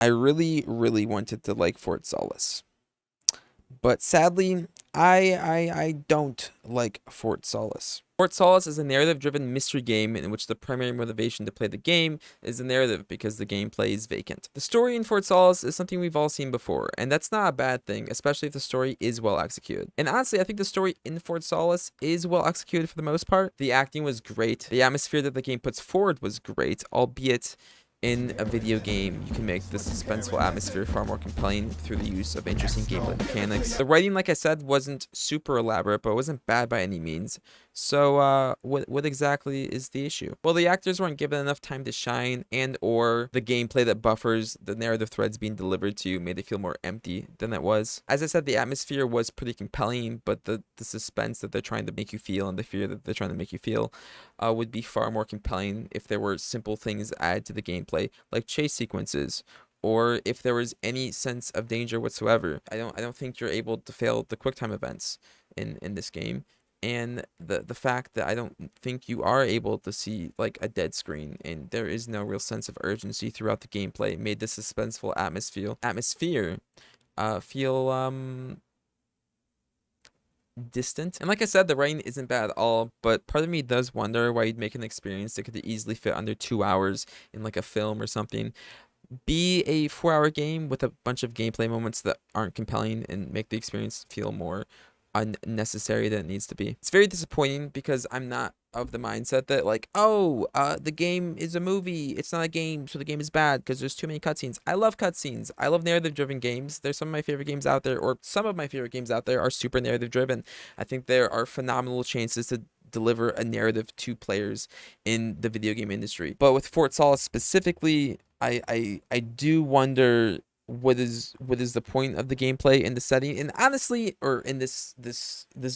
I really, really wanted to like Fort Solis. But sadly, I don't like Fort Solis. Fort Solis is a narrative-driven mystery game in which the primary motivation to play the game is the narrative because the gameplay is vacant. The story in Fort Solis is something we've all seen before, and that's not a bad thing, especially if the story is well executed. And honestly, I think the story in Fort Solis is well executed for the most part. The acting was great. The atmosphere that the game puts forward was great, albeit in a video game, you can make the suspenseful atmosphere far more compelling through the use of interesting gameplay mechanics. The writing, like I said, wasn't super elaborate, but it wasn't bad by any means. So, what exactly is the issue? Well, the actors weren't given enough time to shine, and or the gameplay that buffers the narrative threads being delivered to you made it feel more empty than it was. As I said, the atmosphere was pretty compelling, but the suspense that they're trying to make you feel and the fear that they're trying to make you feel would be far more compelling if there were simple things added to the gameplay, like chase sequences, or if there was any sense of danger whatsoever. I don't think you're able to fail the QuickTime events in this game. And the fact that I don't think you are able to see like a dead screen and there is no real sense of urgency throughout the gameplay made the suspenseful atmosphere feel distant. And like I said, the writing isn't bad at all, but part of me does wonder why you'd make an experience that could easily fit under 2 hours in like a film or something be a 4 hour game with a bunch of gameplay moments that aren't compelling and make the experience feel more unnecessary than it needs to be. It's very disappointing because I'm not of the mindset that like, oh, the game is a movie, it's not a game, so the game is bad because there's too many cutscenes. I love cutscenes. I love narrative-driven games. There's some of my favorite games out there, or some of my favorite games out there are super narrative-driven. I think there are phenomenal chances to deliver a narrative to players in the video game industry. But with Fort Solis specifically, I do wonder what is the point of the gameplay in the setting, and honestly, or in this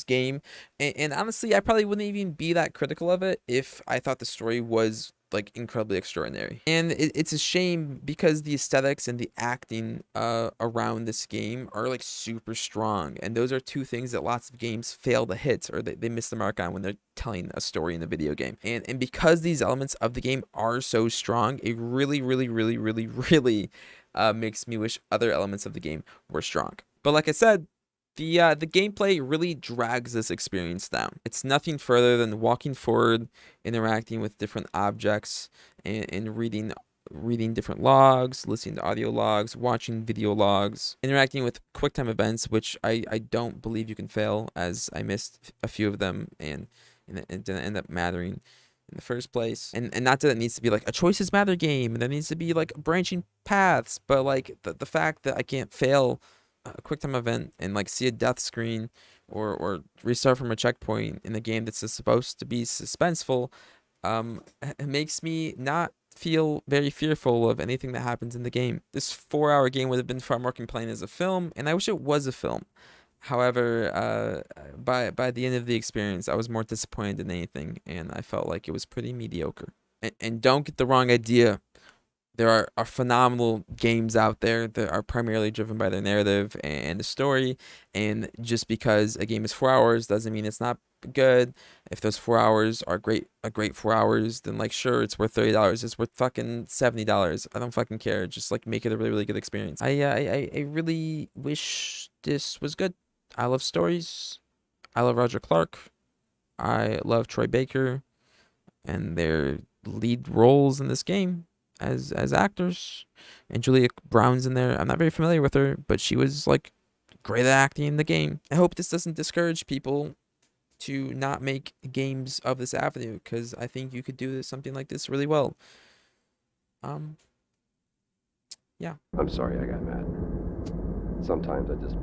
game, and honestly, I probably wouldn't even be that critical of it if I thought the story was like incredibly extraordinary. And it's a shame because the aesthetics and the acting around this game are like super strong, and those are two things that lots of games fail to hit, or they miss the mark on when they're telling a story in the video game. And because these elements of the game are so strong, it really makes me wish other elements of the game were strong. But like I said, the gameplay really drags this experience down. It's nothing further than walking forward, interacting with different objects, and reading different logs, listening to audio logs, watching video logs, interacting with QuickTime events, which I don't believe you can fail, as I missed a few of them and it didn't end up mattering in the first place. And not that it needs to be like a choices matter game and there needs to be like branching paths, but like the fact that I can't fail a QuickTime event and like see a death screen or restart from a checkpoint in a game that's supposed to be suspenseful, it makes me not feel very fearful of anything that happens in the game. This 4 hour game would have been far more compelling as a film, and I wish it was a film. However, by the end of the experience, I was more disappointed than anything, and I felt like it was pretty mediocre. And don't get the wrong idea. There are phenomenal games out there that are primarily driven by their narrative and the story, and just because a game is 4 hours doesn't mean it's not good. If those 4 hours are a great 4 hours, then like sure, it's worth $30. It's worth fucking $70. I don't fucking care. Just like make it a really good experience. I really wish this was good. I love stories. I love Roger Clark. I love Troy Baker and their lead roles in this game as actors. And Julia Brown's in there. I'm not very familiar with her, but she was like great at acting in the game. I hope this doesn't discourage people to not make games of this avenue, because I think you could do something like this really well. Yeah. I'm sorry I got mad. Sometimes I just